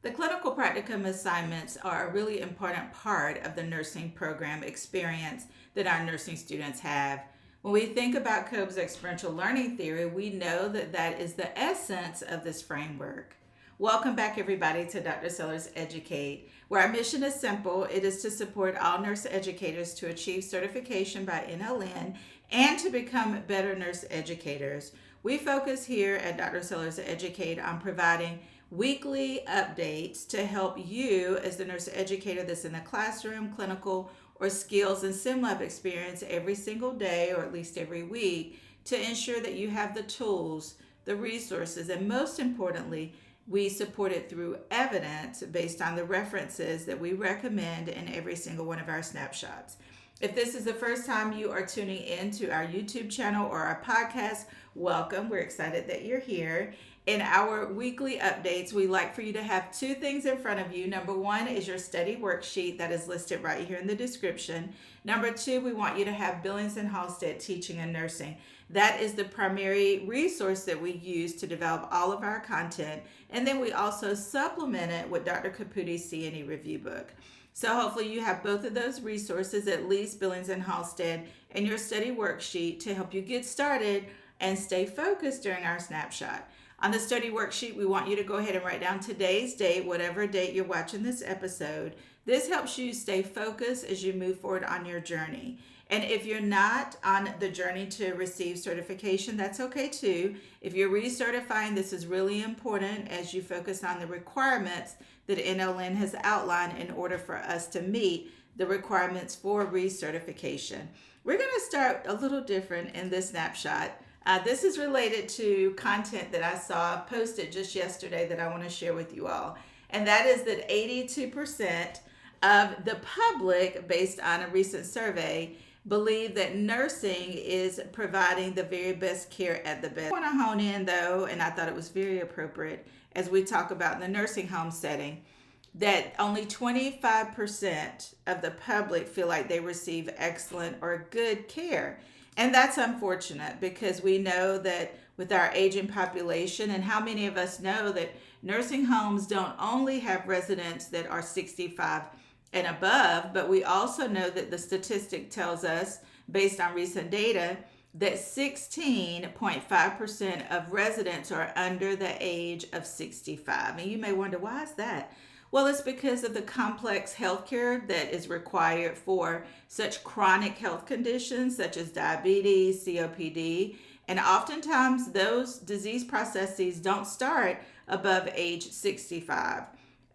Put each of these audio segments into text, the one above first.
The clinical practicum assignments are a really important part of the nursing program experience that our nursing students have. When we think about Kolb's experiential learning theory, we know that that is the essence of this framework. Welcome back, everybody, to Dr. Sellars Educate, where our mission is simple. It is to support all nurse educators to achieve certification by NLN and to become better nurse educators. We focus here at Dr. Sellars Educate on providing weekly updates to help you as the nurse educator that's in the classroom, clinical, or skills and sim lab experience every single day or at least every week to ensure that you have the tools, the resources, and most importantly, we support it through evidence based on the references that we recommend in every single one of our snapshots. If this is the first time you are tuning in to our YouTube channel or our podcast, welcome. We're excited that you're here. In our weekly updates, we like for you to have two things in front of you. Number one is your study worksheet that is listed right here in the description. Number two, we want you to have Billings and Halstead Teaching and Nursing. That is the primary resource that we use to develop all of our content. And then we also supplement it with Dr. Caputi's CNE review book. So hopefully you have both of those resources, at least Billings and Halstead, and your study worksheet to help you get started and stay focused during our snapshot. On the study worksheet, we want you to go ahead and write down today's date, whatever date you're watching this episode. This helps you stay focused as you move forward on your journey. And if you're not on the journey to receive certification, that's okay too. If you're recertifying, this is really important as you focus on the requirements that NLN has outlined in order for us to meet the requirements for recertification. We're going to start a little different in this snapshot. This is related to content that I saw posted just yesterday that I want to share with you all. And that is that 82% of the public, based on a recent survey, believe that nursing is providing the very best care at the best. I want to hone in though, and I thought it was very appropriate as we talk about the nursing home setting, that only 25% of the public feel like they receive excellent or good care. And that's unfortunate because we know that with our aging population, and how many of us know that nursing homes don't only have residents that are 65 and above, but we also know that the statistic tells us, based on recent data, that 16.5% of residents are under the age of 65. And you may wonder, why is that? Well, it's because of the complex healthcare that is required for such chronic health conditions such as diabetes, COPD, and oftentimes those disease processes don't start above age 65.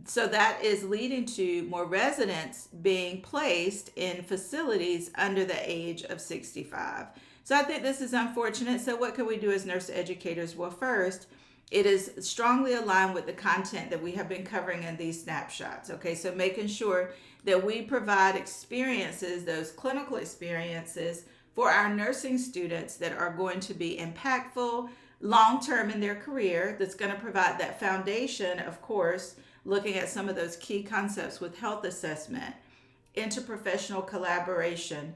So that is leading to more residents being placed in facilities under the age of 65. So I think this is unfortunate. So what can we do as nurse educators? Well, first, it is strongly aligned with the content that we have been covering in these snapshots. Okay, so making sure that we provide experiences, those clinical experiences for our nursing students that are going to be impactful long-term in their career, that's going to provide that foundation, of course, looking at some of those key concepts with health assessment, interprofessional collaboration,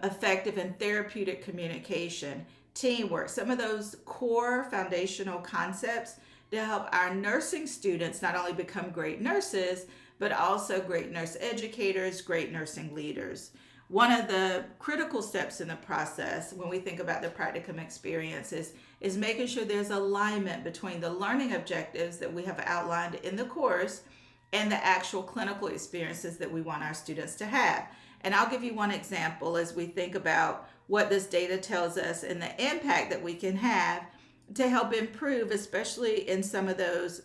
effective and therapeutic communication, teamwork, some of those core foundational concepts to help our nursing students not only become great nurses, but also great nurse educators, great nursing leaders. One of the critical steps in the process when we think about the practicum experiences is making sure there's alignment between the learning objectives that we have outlined in the course and the actual clinical experiences that we want our students to have. And I'll give you one example as we think about what this data tells us and the impact that we can have to help improve, especially in some of those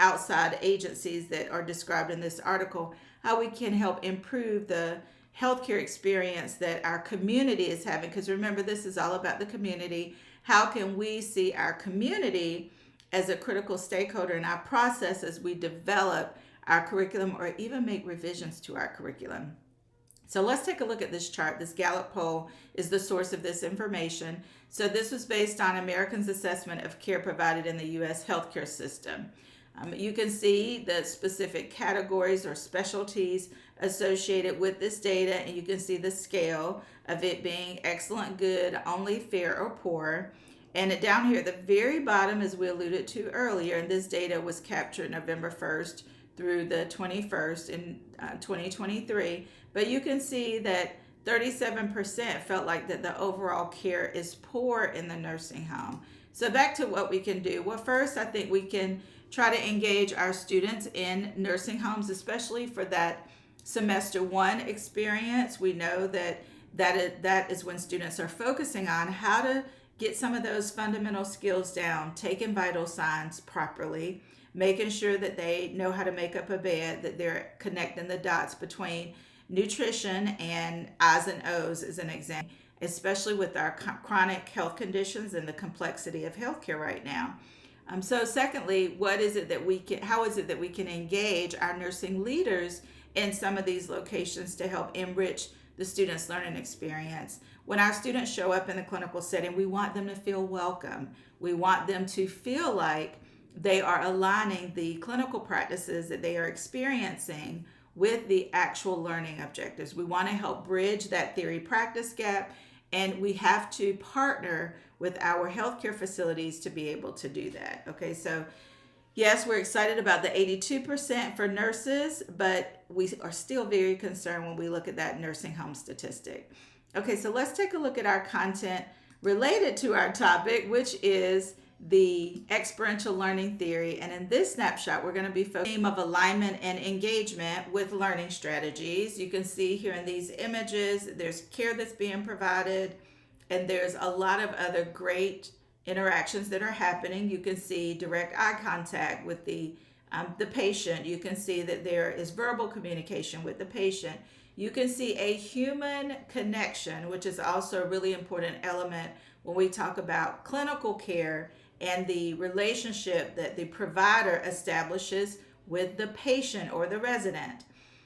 outside agencies that are described in this article, how we can help improve the healthcare experience that our community is having. Because remember, this is all about the community. How can we see our community as a critical stakeholder in our process as we develop our curriculum or even make revisions to our curriculum? So let's take a look at this chart. This Gallup poll is the source of this information. So this was based on Americans' assessment of care provided in the U.S. healthcare system. You can see the specific categories or specialties associated with this data, and you can see the scale of it being excellent, good, only, fair, or poor. And down here at the very bottom, as we alluded to earlier, and this data was captured November 1st through the 21st in 2023, but you can see that 37% felt like that the overall care is poor in the nursing home. So back to what we can do. Well, first, I think we can try to engage our students in nursing homes, especially for that semester 1 experience. We know that is when students are focusing on how to get some of those fundamental skills down, taking vital signs properly, making sure that they know how to make up a bed, that they're connecting the dots between nutrition and I's and O's as an example, especially with our chronic health conditions and the complexity of healthcare right now. So secondly, how is it that we can engage our nursing leaders in some of these locations to help enrich the students' learning experience? When our students show up in the clinical setting, we want them to feel welcome. We want them to feel like they are aligning the clinical practices that they are experiencing with the actual learning objectives. We want to help bridge that theory practice gap, and we have to partner with our healthcare facilities to be able to do that. Okay, so yes, we're excited about the 82% for nurses, but we are still very concerned when we look at that nursing home statistic. Okay, so let's take a look at our content related to our topic, which is the experiential learning theory. And in this snapshot, we're going to be focusing on alignment and engagement with learning strategies. You can see here in these images, there's care that's being provided, and there's a lot of other great interactions that are happening. You can see direct eye contact with the patient. You can see that there is verbal communication with the patient. You can see a human connection, which is also a really important element when we talk about clinical care and the relationship that the provider establishes with the patient or the resident.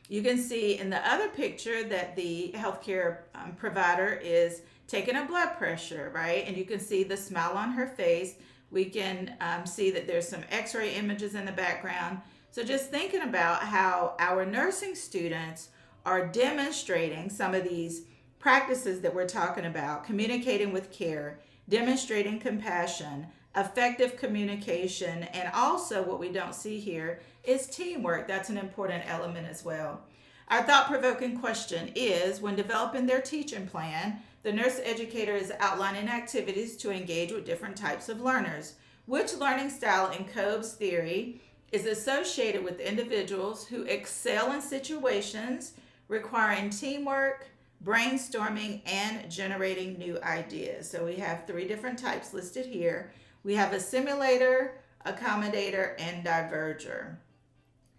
You can see in the other picture that the healthcare provider is taking a blood pressure, right? And you can see the smile on her face. We can see that there's some x-ray images in the background. So just thinking about how our nursing students are demonstrating some of these practices that we're talking about, communicating with care, demonstrating compassion, effective communication, and also what we don't see here is teamwork. That's an important element as well. Our thought-provoking question is, when developing their teaching plan, the nurse educator is outlining activities to engage with different types of learners. Which learning style in Kolb's theory is associated with individuals who excel in situations requiring teamwork, brainstorming, and generating new ideas? So we have 3 different types listed here. We have Assimilator, Accommodator, and Diverger.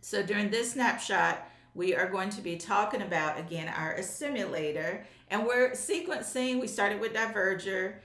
So during this snapshot, we are going to be talking about, again, our Assimilator, and we're sequencing. We started with Diverger.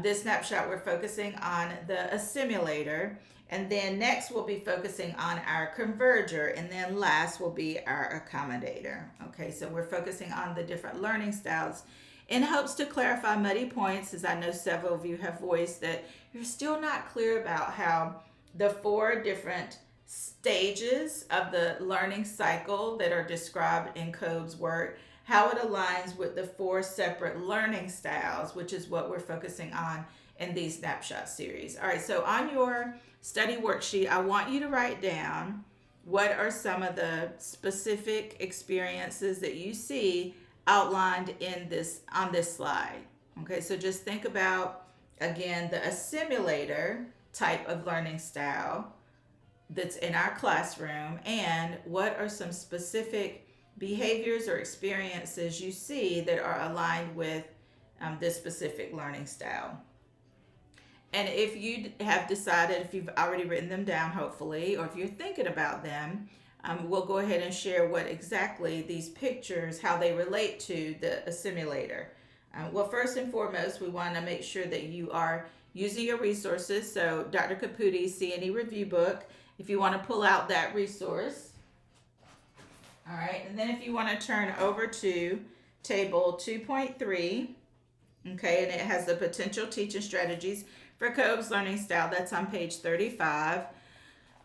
This snapshot, we're focusing on the Assimilator, and then next we'll be focusing on our Converger, and then last will be our Accommodator. Okay, so we're focusing on the different learning styles in hopes to clarify muddy points, as I know several of you have voiced that you're still not clear about how the 4 different stages of the learning cycle that are described in Kolb's work, how it aligns with the 4 separate learning styles, which is what we're focusing on in these snapshot series. All right, so on your study worksheet, I want you to write down what are some of the specific experiences that you see outlined on this slide. Okay, so just think about, again, the Assimilator type of learning style that's in our classroom, and what are some specific behaviors or experiences you see that are aligned with this specific learning style. And if you have decided, if you've already written them down, hopefully, or if you're thinking about them, we'll go ahead and share what exactly these pictures, how they relate to the Assimilator. Well, first and foremost, we want to make sure that you are using your resources. So Dr. Caputi's CNE review book, if you want to pull out that resource. All right, and then if you want to turn over to table 2.3, okay, and it has the potential teaching strategies for Kolb's learning style. That's on page 35.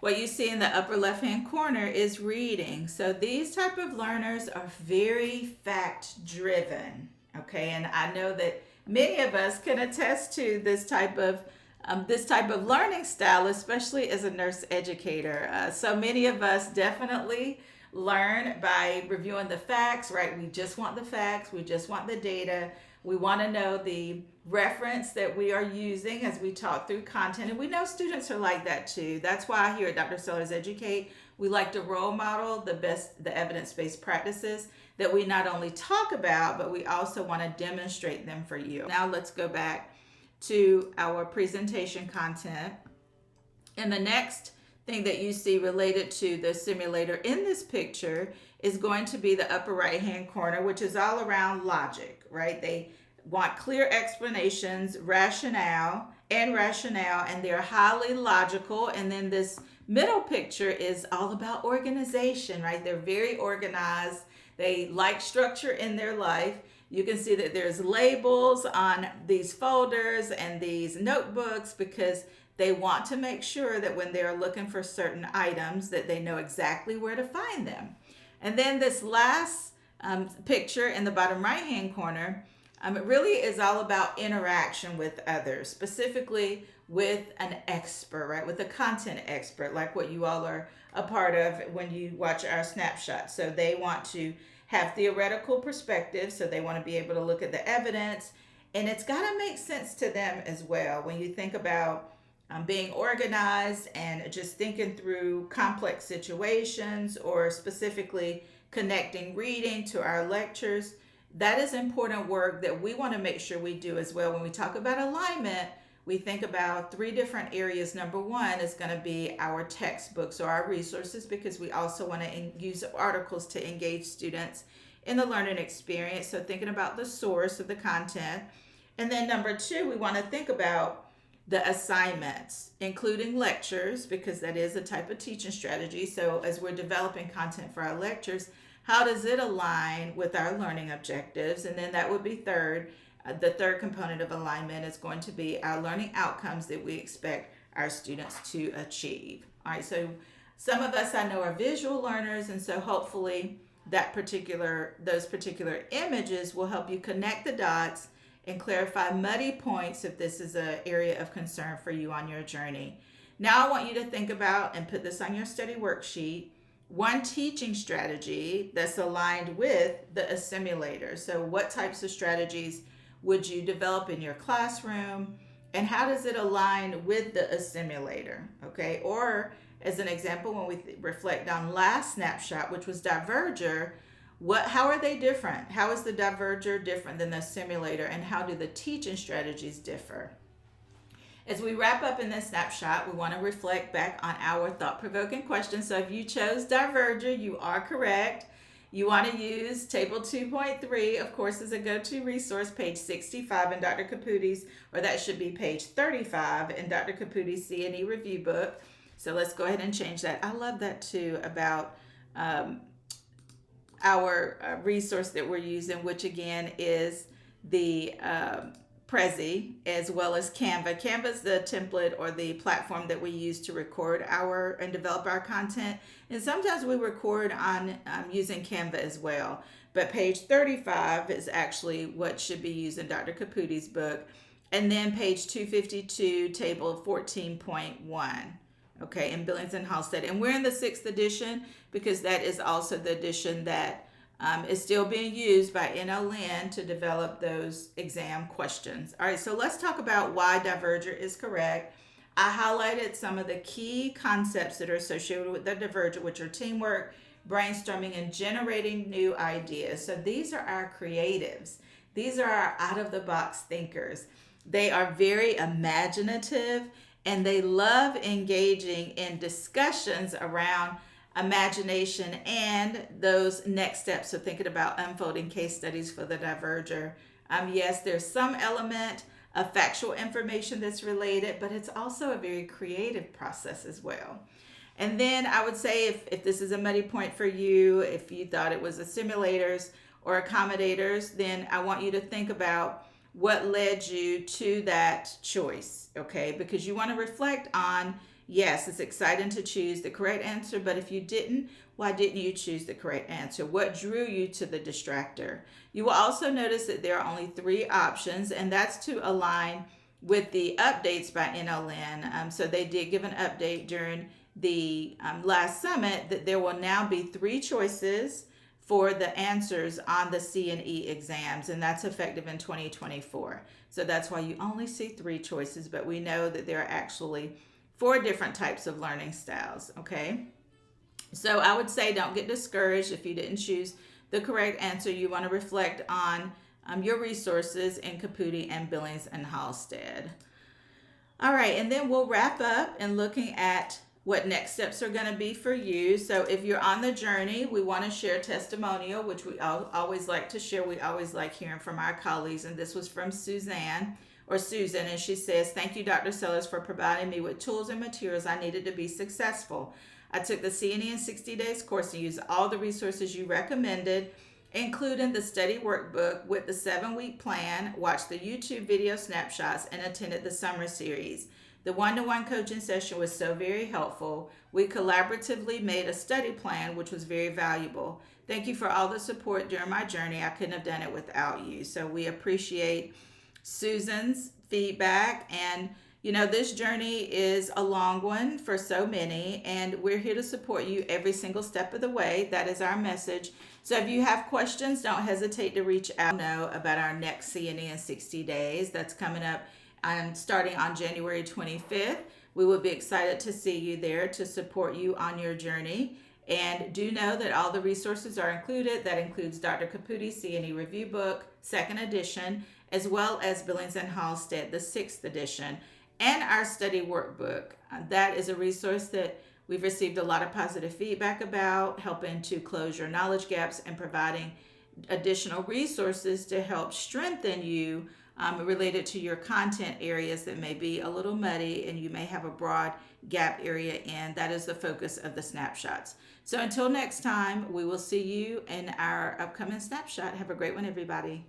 What you see in the upper left-hand corner is reading. So these type of learners are very fact-driven, okay? And I know that many of us can attest to this type of this type of learning style, especially as a nurse educator. So many of us definitely learn by reviewing the facts, right? We just want the facts, we just want the data. We want to know the reference that we are using as we talk through content. And we know students are like that too. That's why here at Dr. Sellars Educate, we like to role model the evidence-based practices that we not only talk about, but we also want to demonstrate them for you. Now let's go back to our presentation content. And the next thing that you see related to the simulator in this picture is going to be the upper right hand corner, which is all around logic, right? They want clear explanations, rationale, and they're highly logical. And then this middle picture is all about organization, right? They're very organized. They like structure in their life. You can see that there's labels on these folders and these notebooks because they want to make sure that when they're looking for certain items that they know exactly where to find them. And then this last picture in the bottom right hand corner, it really is all about interaction with others, specifically with an expert, right? With a content expert, like what you all are a part of when you watch our Snapshot. So they want to have theoretical perspective, so they want to be able to look at the evidence, and it's got to make sense to them as well. When you think about being organized and just thinking through complex situations, or specifically connecting reading to our lectures, that is important work that we want to make sure we do as well. When we talk about alignment, we think about 3 different areas. Number 1 is going to be our textbooks or our resources, because we also want to use articles to engage students in the learning experience. So thinking about the source of the content. And then number 2, we want to think about the assignments, including lectures, because that is a type of teaching strategy. So as we're developing content for our lectures, how does it align with our learning objectives? And then that would be third. The third component of alignment is going to be our learning outcomes that we expect our students to achieve. All right, so some of us I know are visual learners, and so hopefully those particular images will help you connect the dots and clarify muddy points if this is an area of concern for you on your journey. Now I want you to think about and put this on your study worksheet, one teaching strategy that's aligned with the Assimilator. So what types of strategies would you develop in your classroom, and how does it align with the Assimilator? Okay, or as an example, when we reflect on last Snapshot, which was Diverger, how are they different? How is the Diverger different than the Assimilator, and how do the teaching strategies differ? As we wrap up in this Snapshot, we want to reflect back on our thought-provoking questions. So if you chose Diverger, you are correct. You want to use Table 2.3, of course, as a go-to resource, page 65 in Dr. Caputi's, or that should be page 35 in Dr. Caputi's C&E review book. So let's go ahead and change that. I love that too, about our resource that we're using, which again is the Prezi, as well as Canva. Canva is the template or the platform that we use to record and develop our content. And sometimes we record on using Canva as well. But page 35 is actually what should be used in Dr. Caputi's book. And then page 252, table 14.1. Okay, in Billings and Halstead. And we're in the 6th edition because that is also the edition that is still being used by NLN to develop those exam questions. All right, so let's talk about why Diverger is correct. I highlighted some of the key concepts that are associated with the Diverger, which are teamwork, brainstorming, and generating new ideas. So these are our creatives. These are our out-of-the-box thinkers. They are very imaginative, and they love engaging in discussions around imagination and those next steps of thinking about unfolding case studies for the Diverger. Yes, there's some element of factual information that's related, but it's also a very creative process as well. And then I would say if this is a muddy point for you, if you thought it was Assimilators or Accommodators, then I want you to think about what led you to that choice, okay? Because you want to reflect on, yes, it's exciting to choose the correct answer, but if you didn't, why didn't you choose the correct answer? What drew you to the distractor? You will also notice that there are only 3 options, and that's to align with the updates by NLN. So they did give an update during the last summit that there will now be 3 choices for the answers on the C&E exams, and that's effective in 2024. So that's why you only see 3 choices, but we know that there are actually 4 different types of learning styles, okay? So I would say don't get discouraged if you didn't choose the correct answer. You want to reflect on your resources in Caputi and Billings and Halstead. All right, and then we'll wrap up in looking at what next steps are going to be for you. So if you're on the journey, we want to share testimonial, which we always like to share. We always like hearing from our colleagues. And this was from Susan, and she says, "Thank you, Dr. Sellars, for providing me with tools and materials I needed to be successful. I took the CNE in 60 Days course and used all the resources you recommended, including the study workbook with the 7-week plan, watched the YouTube video snapshots, and attended the summer series. The one-to-one coaching session was so very helpful. We collaboratively made a study plan, which was very valuable. Thank you for all the support during my journey. I couldn't have done it without you." So we appreciate Susan's feedback. And, you know, this journey is a long one for so many, and we're here to support you every single step of the way. That is our message. So if you have questions, don't hesitate to reach out about our next CNE in 60 Days. That's coming up starting on January 25th. We will be excited to see you there to support you on your journey. And do know that all the resources are included. That includes Dr. Caputi's CNE Review Book, 2nd edition, as well as Billings and Halstead, the 6th edition, and our study workbook. That is a resource that we've received a lot of positive feedback about, helping to close your knowledge gaps and providing additional resources to help strengthen you related to your content areas that may be a little muddy and you may have a broad gap area in. That is the focus of the snapshots. So until next time, we will see you in our upcoming snapshot. Have a great one, everybody.